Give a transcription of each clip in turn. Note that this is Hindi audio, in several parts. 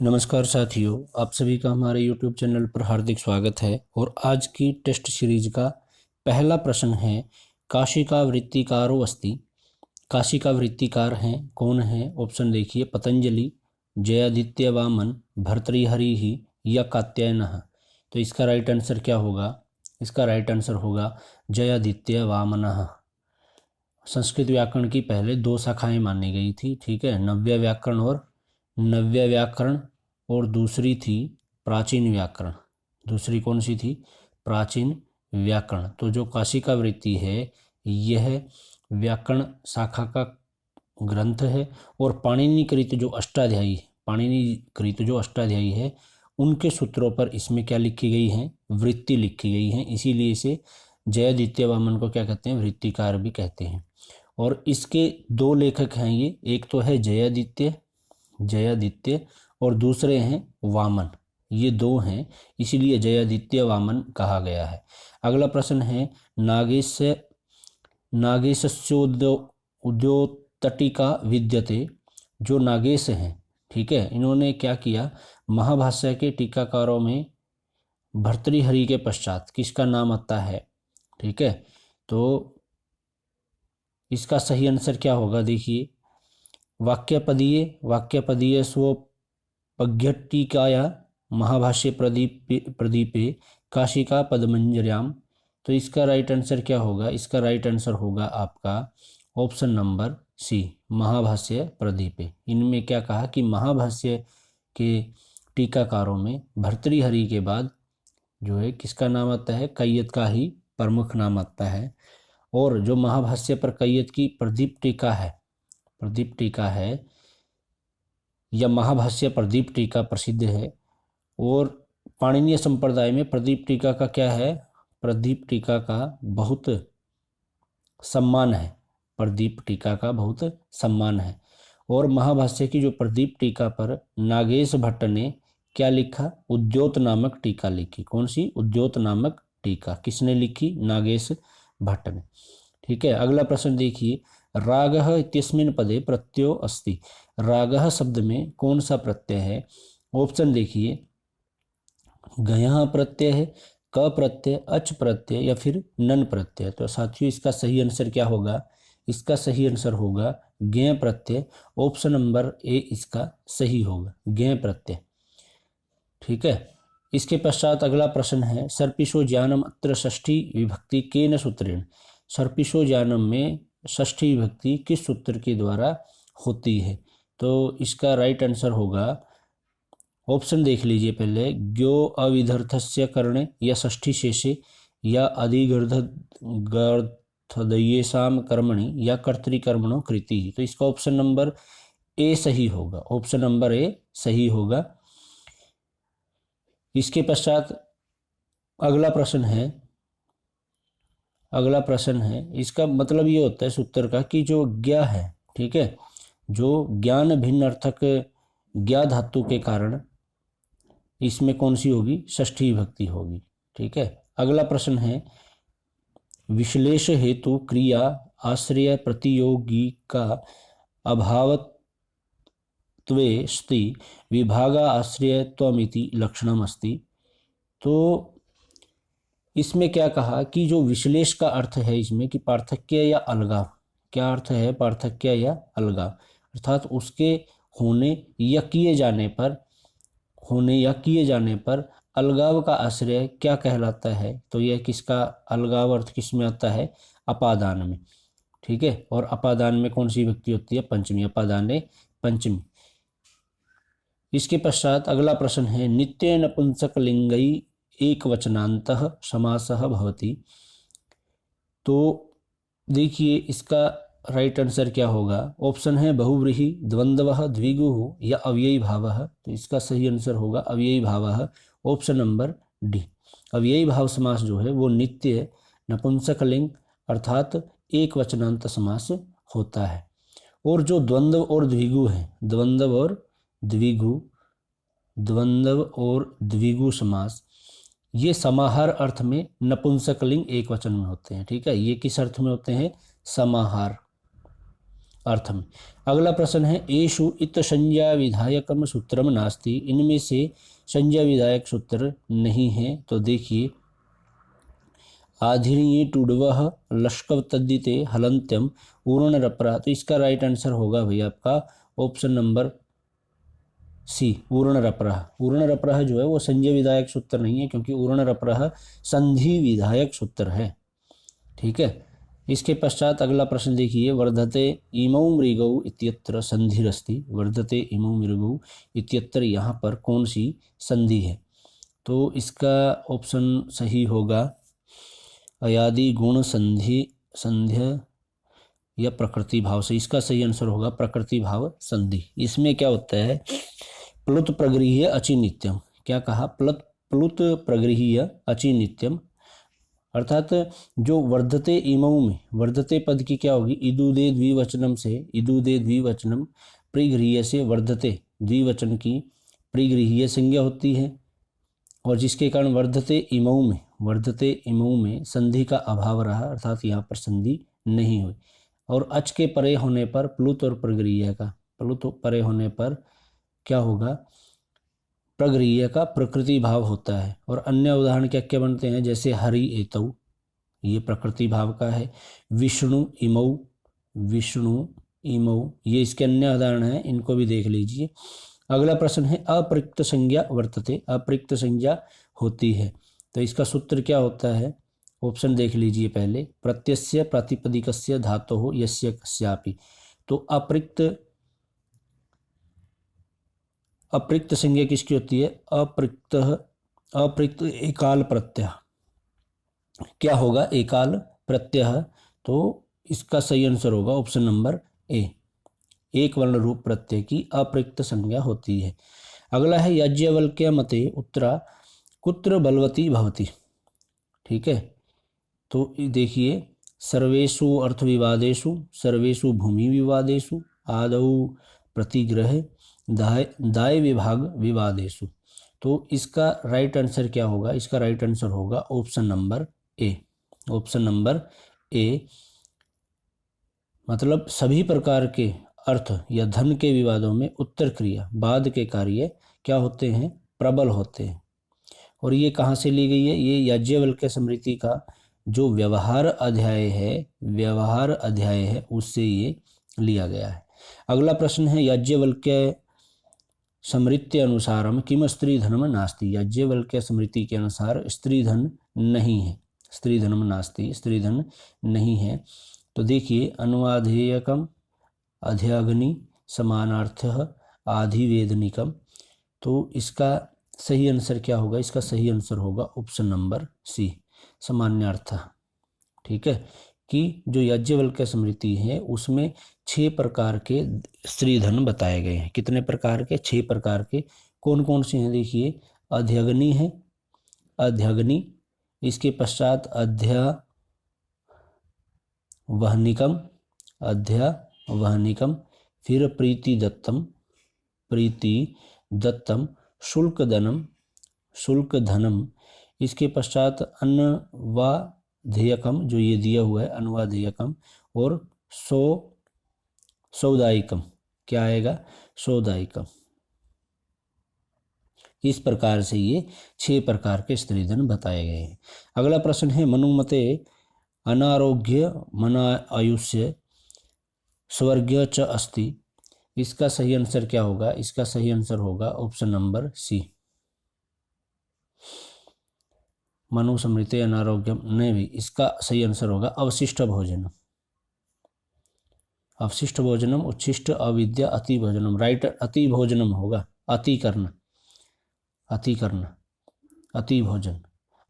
नमस्कार साथियों, आप सभी का हमारे YouTube चैनल पर हार्दिक स्वागत है। और आज की टेस्ट सीरीज का पहला प्रश्न है, काशी का वृत्तिकारो अस्ति। काशी का वृत्तिकार हैं कौन है? ऑप्शन देखिए, पतंजलि, जयादित्य वामन, भर्तृहरि या कात्यायनः। तो इसका राइट आंसर क्या होगा? इसका राइट आंसर होगा जयादित्य वामनः। संस्कृत व्याकरण की पहले दो शाखाएं मानी गई थी, ठीक है, नव्य व्याकरण और दूसरी थी प्राचीन व्याकरण। दूसरी कौन सी थी? प्राचीन व्याकरण। तो जो काशी का वृत्ति है यह व्याकरण शाखा का ग्रंथ है और पाणिनि कृत जो अष्टाध्यायी है उनके सूत्रों पर इसमें क्या लिखी गई है? वृत्ति लिखी गई है। इसीलिए इसे जयादित्य वामन को क्या कहते हैं? वृत्तिकार भी कहते हैं। और इसके दो लेखक हैं ये, एक तो है जयादित्य और दूसरे हैं वामन। ये दो हैं, इसीलिए जयादित्य वामन कहा गया है। अगला प्रश्न है, नागेशस्योद्योतटिका विद्यते। जो नागेश हैं, ठीक है, इन्होंने क्या किया? महाभाष्य के टीकाकारों में भर्तृहरि के पश्चात किसका नाम आता है? ठीक है, तो इसका सही आंसर क्या होगा? देखिए, वाक्यपदीय स्वपघ्यटीकाया महाभाष्य प्रदीपे काशिका पदमंजर्याम। तो इसका राइट आंसर क्या होगा? इसका राइट आंसर होगा आपका ऑप्शन नंबर सी, महाभाष्य प्रदीपे। इनमें क्या कहा कि महाभाष्य के टीकाकारों में भर्तृहरि के बाद जो है किसका नाम आता है? कैयत का ही प्रमुख नाम आता है। और जो महाभाष्य पर कैयत की प्रदीप टीका है या महाभाष्य प्रदीप टीका प्रसिद्ध है। और पाणिनीय संप्रदाय में प्रदीप टीका का क्या है? प्रदीप टीका का बहुत सम्मान है। प्रदीप टीका का बहुत सम्मान है। और महाभाष्य की जो प्रदीप टीका पर नागेश भट्ट ने क्या लिखा? उद्योत नामक टीका लिखी। कौन सी? उद्योत नामक टीका। किसने लिखी? नागेश भट्ट ने। ठीक है, अगला प्रश्न देखिए, रागः इत्यस्मिन् पदे प्रत्ययो अस्ति। रागः शब्द में कौन सा प्रत्यय है? ऑप्शन देखिए, गयः प्रत्यय है, क प्रत्यय, अच प्रत्यय या फिर नन प्रत्यय। तो साथियों इसका सही आंसर क्या होगा? इसका सही आंसर होगा ज्ञ प्रत्यय। ऑप्शन नंबर ए इसका सही होगा, ज्ञ प्रत्यय। ठीक है, इसके पश्चात अगला प्रश्न है, सर्पिषो ज्ञानम अत्र षष्ठी विभक्ति केन सूत्रेण। सर्पिषो ज्ञानम में षष्ठी विभक्ति किस सूत्र के द्वारा होती है? तो इसका राइट आंसर होगा, ऑप्शन देख लीजिए पहले, ज्ञो अविधर्थस्य कर्णे या षष्ठी शेषे या अधिगर्धदयेषाम कर्मणि या कर्तृकर्मणो कृति। तो इसका ऑप्शन नंबर ए सही होगा। ऑप्शन नंबर ए सही होगा। इसके पश्चात अगला प्रश्न है, इसका मतलब ये होता है सूत्र का कि जो ज्ञा है, ठीक है, जो ज्ञान भिन्न अर्थक ज्ञा धातु के कारण इसमें कौन सी होगी? षष्ठी विभक्ति होगी। ठीक है, अगला प्रश्न है, विश्लेष हेतु क्रिया आश्रय प्रतियोगी का अभावत्वे स्ति विभागा आश्रयत्वमिति लक्षणम अस्ति। तो इसमें क्या कहा कि जो विश्लेष का अर्थ है इसमें कि पार्थक्य या अलगाव। क्या अर्थ है? पार्थक्य या अलगाव, अर्थात उसके होने या किए जाने पर अलगाव का आश्रय क्या कहलाता है? तो यह किसका अलगाव अर्थ किस में आता है? अपादान में। ठीक है, और अपादान में कौन सी विभक्ति होती है? पंचमी। अपादाने पंचमी। इसके पश्चात अगला प्रश्न है, नित्य नपुंसक लिंगई एक वचनांतः समासः भवति। तो देखिए इसका राइट आंसर क्या होगा? ऑप्शन है बहुव्रीहि, द्वंद्वः, द्विगुः या अव्ययी भावः। तो इसका सही आंसर होगा अव्ययी भावः। Option number D. अव्ययी भाव समास जो है वो नित्य नपुंसक लिंग अर्थात एक वचनांत समास होता है। और जो द्वंद्व और द्विगु है, द्वंद्व और द्विगु समास, ये समाहार अर्थ में नपुंसक लिंग एक वचन में होते हैं। ठीक है, ये किस अर्थ में होते हैं? समाहार अर्थ में। अगला प्रश्न है एषु इत संज्ञा विधायकम सूत्रम नास्ति, इनमें से संज्ञा विधायक सूत्र नहीं है। तो देखिए आधिर्ये टुडवह लश्कव तद्दिते हलंत्यम ऊर्ण रपरा, तो इसका राइट आंसर होगा भैया आपका ऑप्शन नंबर सी, ऊर्ण रपरा। ऊर्ण रपरा जो है वो संज्ञा विधायक सूत्र नहीं है, क्योंकि ऊर्ण रपरा संधि विधायक सूत्र है। ठीक है। इसके पश्चात अगला प्रश्न देखिए, वर्धते इमौ मृगौ इत्यत्र संधिरस्ति, वर्धते इमौ मृगौ इत्यत्र यहाँ पर कौन सी संधि है? तो इसका ऑप्शन सही होगा अयादि गुण संधि संध्य या प्रकृति भाव से। इसका सही आंसर होगा प्रकृति भाव संधि। इसमें क्या होता है, प्लुत प्रगृह्य अचि नित्यम, क्या कहा, प्लुत प्रगृह्य अचि नित्यम, अर्थात जो वर्धते इमऊ में वर्धते पद की क्या होगी, इदुदे द्विवचनम से, इदुदे द्विवचनम प्रिगृह्य से वर्धते द्विवचन की प्रिगृह्य संज्ञा होती है, और जिसके कारण वर्धते इमऊ में संधि का अभाव रहा, अर्थात यहाँ पर संधि नहीं हुई। और अच के परे होने पर प्लुत और प्रगृह्य का, प्लुत परे होने पर क्या होगा, प्रगृह्य का प्रकृति भाव होता है। और अन्य उदाहरण क्या क्या बनते हैं, जैसे हरि एतौ, ये प्रकृति भाव का है। विष्णु इमौ, ये इसके अन्य उदाहरण हैं, इनको भी देख लीजिए। अगला प्रश्न है अप्रयुक्त संज्ञा वर्तते, अप्रयुक्त संज्ञा होती है, तो इसका सूत्र क्या होता है? ऑप्शन देख लीजिए पहले, प्रत्यस्य प्रातिपदिकस्य धातुः यस्य कस्यापि, तो अप्रयुक्त संज्ञा किसकी होती है? अप्रयुक्त एकाल प्रत्यय, क्या होगा, एकाल प्रत्यय। तो इसका सही आंसर होगा ऑप्शन नंबर ए, एक वर्ण रूप प्रत्यय की अप्रयुक्त संज्ञा होती है। अगला है याज्ञवल्क्य मते उत्तरा कुत्र बलवती भवति। ठीक है, तो देखिए सर्वेषु अर्थ विवादेषु, सर्वेषु भूमि विवादेषु, आदौ प्रतिग्रह दाय विभाग विवादेषु, तो इसका राइट आंसर क्या होगा? इसका राइट आंसर होगा option number A, option number A, मतलब सभी प्रकार के अर्थ या धन के विवादों में उत्तर क्रिया बाद के कार्य क्या होते हैं? प्रबल होते हैं। और ये कहाँ से ली गई है? ये याज्ञवल्क्य स्मृति का जो व्यवहार अध्याय है उससे ये लिया गया है। अगला प्रश्न है याज्ञवल्क्य स्मृति अनुसारम किम स्त्री धनम नास्ति, याज्ञवल्क्य स्मृति के अनुसार स्त्री धन नहीं है, स्त्री धनम नास्ति, स्त्री धन नहीं है। तो देखिए अनुवाधेयकम अध्यग्नि समानार्थः आधिवेदनिकम, तो इसका सही आंसर क्या होगा? इसका सही आंसर होगा ऑप्शन नंबर सी, सामान्यार्थ। ठीक है, कि जो याज्ञवल्क्य स्मृति है उसमें 6 प्रकार के स्त्रीधन बताए गए हैं। कितने प्रकार के? 6 प्रकार के। कौन कौन से हैं? देखिए अध्यग्नि है, अध्यग्नि, इसके पश्चात अध्यवहनिकम, फिर प्रीति दत्तम, शुल्क धनम, इसके पश्चात अन्वाधेयकम, जो ये दिया हुआ है अन्वाधेयकम, और सौदायिकम, क्या आएगा? सौदायिकम। इस प्रकार से ये 6 प्रकार के स्त्रीधन बताए गए हैं। अगला प्रश्न है मनुमते अनारोग्य मना आयुष्य स्वर्गीय च अस्ति, इसका सही आंसर क्या होगा? इसका सही आंसर होगा ऑप्शन नंबर सी, मनुस्मृते अनारोग्यम नहीं भी, इसका सही आंसर होगा अवशिष्ट भोजनम, अवशिष्ट भोजनम, उच्छिष्ट अविद्या अति भोजनम, राइट अति भोजनम होगा, अति करना, अति भोजन।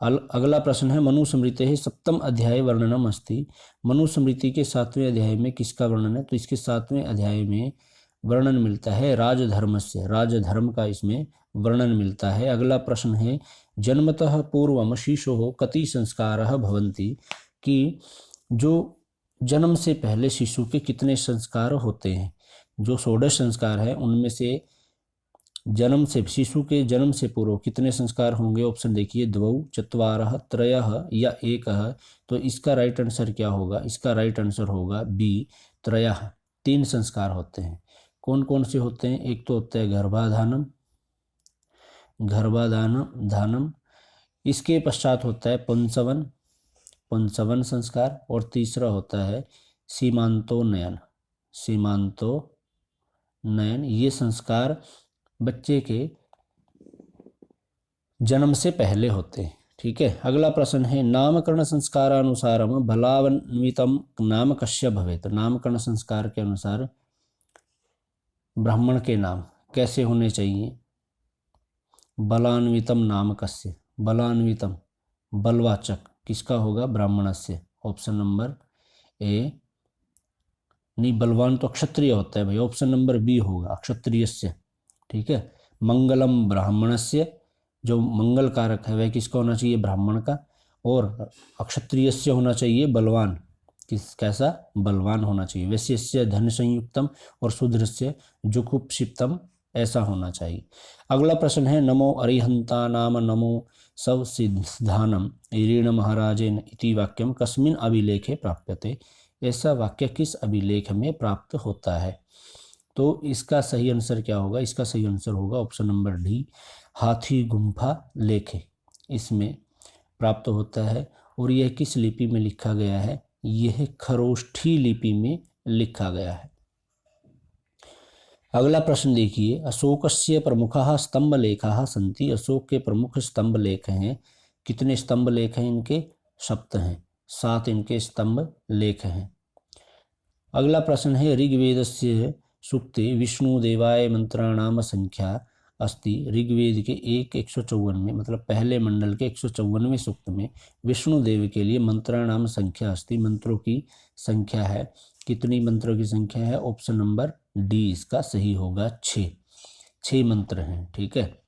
अगला प्रश्न है मनुस्मृते सप्तम अध्याय वर्णनम अस्ति, मनुस्मृति के 7वें अध्याय में किसका वर्णन है? तो इसके 7वें अध्याय में वर्णन मिलता है राजधर्म से, राजधर्म का इसमें वर्णन मिलता है। अगला प्रश्न है जन्मतः पूर्वम शिशोः कति संस्कारः भवन्ति, कि जो जन्म से पहले शिशु के कितने संस्कार होते हैं? जो 16 संस्कार है उनमें से शिशु के जन्म से पूर्व कितने संस्कार होंगे? ऑप्शन देखिए द्वौ, चत्वारः, त्रयः या एकः, तो इसका राइट आंसर क्या होगा? इसका राइट आंसर होगा बी, त्रयः, 3 संस्कार होते हैं। कौन कौन से होते हैं? एक तो होता है गर्भाधानम, इसके पश्चात होता है पुंसवन संस्कार, और तीसरा होता है सीमांतोन्नयन। ये संस्कार बच्चे के जन्म से पहले होते हैं। ठीक है। अगला प्रश्न है नामकरण संस्कारानुसारम बलान्वितम नाम कस्य भवेत्। नामकरण संस्कार के अनुसार ब्राह्मण के नाम कैसे होने चाहिए? बलान्वितम नाम कस्य, बलान्वितम बलवाचक किसका होगा? ब्राह्मणस्य। ऑप्शन नंबर ए, नहीं बलवान तो क्षत्रिय होता है भाई, ऑप्शन नंबर बी होगा क्षत्रियस्य। ठीक है। मंगलम ब्राह्मणस्य, जो मंगल कारक है वह किसका होना चाहिए? ब्राह्मण का। और अक्षत्रियस्य होना चाहिए बलवान, कैसा? बलवान होना चाहिए। वैश्यस्य धन संयुक्तम और शूद्रस्य जुगुप्सितम, ऐसा होना चाहिए। अगला प्रश्न है नमो अरिहंता नाम नमो सब सिद्धानम ईरीण महाराजेन इति वाक्यम कस्मिन् अभिलेखे प्राप्यते। ऐसा वाक्य किस अभिलेख में प्राप्त होता है? तो इसका सही आंसर क्या होगा? इसका सही आंसर होगा ऑप्शन नंबर डी, हाथी गुम्फा लेखे, इसमें प्राप्त होता है। और यह किस लिपि में लिखा गया है? यह खरोष्ठी लिपि में लिखा गया है। अगला प्रश्न देखिए, अशोकस्य प्रमुखः स्तंभलेखाः सन्ति। अशोक के प्रमुख स्तंभ लेख हैं। कितने स्तंभ लेख हैं इनके? 7 हैं, 7 इनके स्तंभ लेख हैं। अगला प्रश्न है ऋग्वेदस्य सूक्ते विष्णुदेवाय मंत्राणाम संख्या अस्ति। ऋग्वेद के 154 में, मतलब पहले मंडल के 154वें सूक्त में विष्णुदेव के लिए मंत्राणाम संख्या अस्ति, मंत्रों की संख्या है। कितनी मंत्रों की संख्या है? ऑप्शन नंबर डी इसका सही होगा, 6 मंत्र हैं। ठीक है।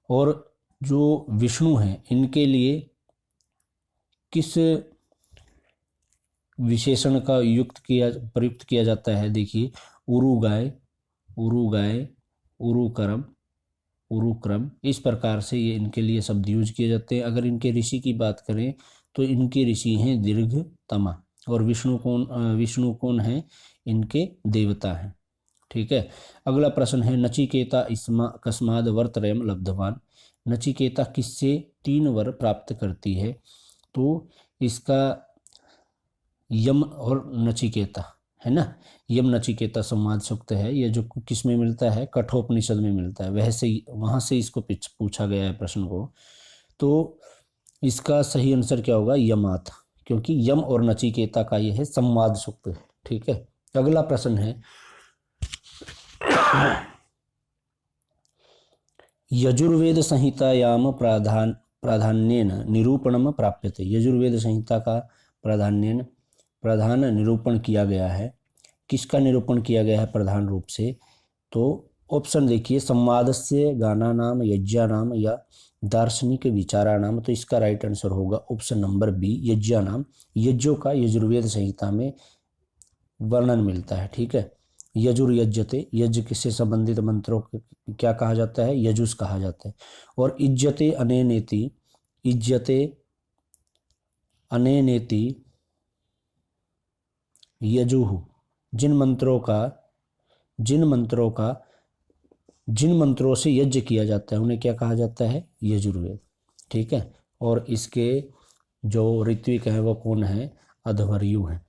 और जो विष्णु हैं इनके लिए किस विशेषण का प्रयुक्त किया जाता है? देखिए, उरुगाय, उरुक्रम, इस प्रकार से ये इनके लिए शब्द यूज किए जाते हैं। अगर इनके ऋषि की बात करें तो इनके ऋषि हैं दीर्घतमा। और विष्णु कौन है? इनके देवता हैं। ठीक है। अगला प्रश्न है नचिकेता कस्माद वर्तरयम लब्धवान। नचिकेता किससे 3 वर प्राप्त करती है? तो इसका यम और नचिकेता है ना, यम नचिकेता संवाद सूक्त है। ये जो किस में मिलता है? कठोपनिषद में मिलता है। वहाँ से इसको पूछा गया है प्रश्न को। तो इसका सही आंसर क्या होगा? यमात, क्योंकि यम और नचिकेता का यह है संवाद सूक्त है। ठीक है। अगला प्रश्न है यजुर्वेद संहितायाम प्राधान्येन निरूपणम प्राप्यते। यजुर्वेद संहिता का प्रधान निरूपण किया गया है। किसका निरूपण किया गया है प्रधान रूप से? तो ऑप्शन देखिए, संवादस्य गानानाम यज्ञानाम या दार्शनिक विचारानाम। तो इसका राइट आंसर होगा ऑप्शन नंबर बी, यज्ञानाम। यज्ञों का यजुर्वेद संहिता में वर्णन मिलता है। ठीक है। यजुर्यज्ञते, यज्ञ किससे संबंधित मंत्रों क्या कहा जाता है? यजुस कहा जाता है। और इज्जते अनेनेति यजुः, जिन मंत्रों से यज्ञ किया जाता है उन्हें क्या कहा जाता है? यजुर्वेद। ठीक है। और इसके जो ऋत्विक है वो कौन है? अध्वर्यु हैं।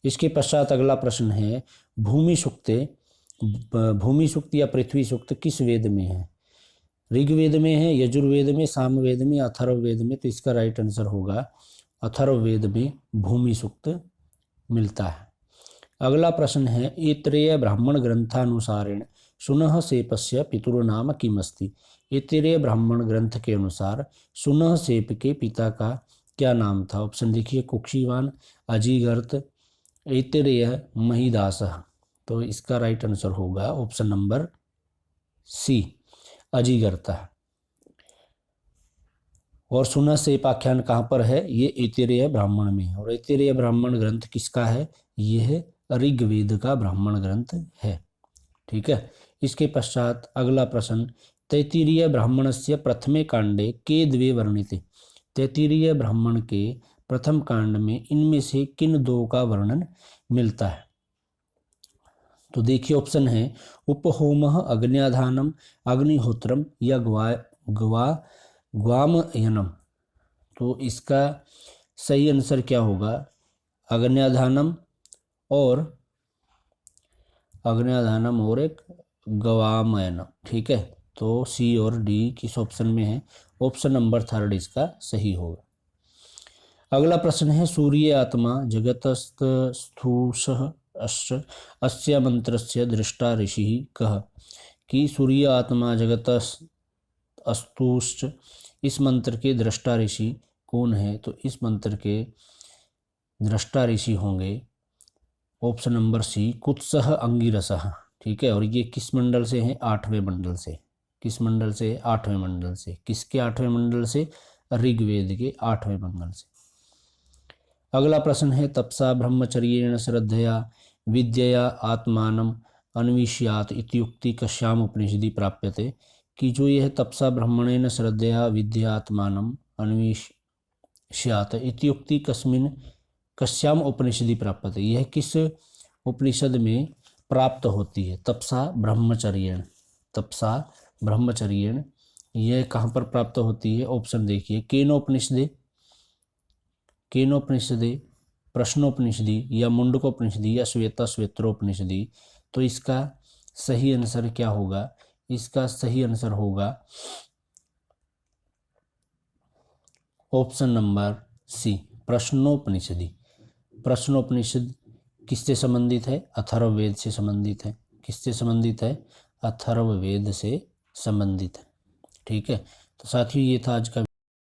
इसके पश्चात अगला प्रश्न है भूमि सूक्त या पृथ्वी सूक्त किस वेद में है? ऋग्वेद में है, यजुर्वेद में, सामवेद में, अथर्ववेद में। तो इसका राइट आंसर होगा अथर्ववेद में भूमि सूक्त मिलता है। अगला प्रश्न है ऐत्रेय ब्राह्मण ग्रंथानुसारेण सुनः सेपस्य पितुर्नाम किमस्ति। ऐत्रेय ब्राह्मण ग्रंथ के अनुसार सुनः सेप के पिता का क्या नाम था? ऑप्शन देखिए, कुक्षिवान, अजीगर्त, ऐत्रेय, महिदासः। तो इसका राइट आंसर होगा ऑप्शन नंबर सी, अजीगर्ता। और सुनः सेप आख्यान कहाँ पर है? ये ऐत्रेय ब्राह्मण में है। और ऐत्रेय ब्राह्मण ग्रंथ किसका है? यह ऋग्वेद का ब्राह्मण ग्रंथ है। ठीक है। इसके पश्चात अगला प्रश्न तैत्तिरीय ब्राह्मणस्य प्रथमे कांडे के द्वे वर्णिते। तैत्तिरीय ब्राह्मण के प्रथम कांड में इनमें से किन 2 का वर्णन मिलता है? तो देखिए ऑप्शन है उपहोमः, अग्न्याधानम, अग्निहोत्रम या ग्वामयनम। तो इसका सही आंसर क्या होगा? अग्न्याधानम और एक ग्वामयनम। ठीक है, तो सी और डी किस ऑप्शन में है? ऑप्शन नंबर 3 इसका सही होगा। अगला प्रश्न है सूर्य आत्मा जगतस्थूषः अस्य मंत्रस्य दृष्टा ऋषि कः। कि सूर्य आत्मा जगतस्थूष इस मंत्र के दृष्टा ऋषि कौन है? तो इस मंत्र के दृष्टा ऋषि होंगे ऑप्शन नंबर सी कुत्सः अंगिरसः। ठीक है, और ये किस मंडल से हैं? 8वें मंडल से। किस मंडल से? 8वें मंडल से। किसके 8वें मंडल से? ऋग्वेद के 8वें मंडल से। अगला प्रश्न है तपसा ब्रह्मचर्येण श्रद्धया विद्यया आत्मानम अन्विष्यात इत्युक्ति कस्याम उपनिषदि प्राप्यते। कि जो यह तपसा ब्रह्मणेन श्रद्धया विद्या आत्मानम अन्विष्यात इत्युक्ति कस्याम उपनिषदि प्राप्यते, यह किस उपनिषद में प्राप्त होती है? तपसा ब्रह्मचर्येण यह कहाँ पर प्राप्त होती है? ऑप्शन देखिए केनोपनिषदे, प्रश्नोपनिषदि या मुंडकोपनिषदि या श्वेतोपनिषदि। तो इसका सही आंसर क्या होगा? इसका सही आंसर होगा ऑप्शन नंबर सी प्रश्नोपनिषदि। प्रश्नोपनिषद किससे संबंधित है? अथर्ववेद से संबंधित है। किससे संबंधित है? अथर्ववेद से संबंधित है। ठीक है, तो साथियों ये था आज का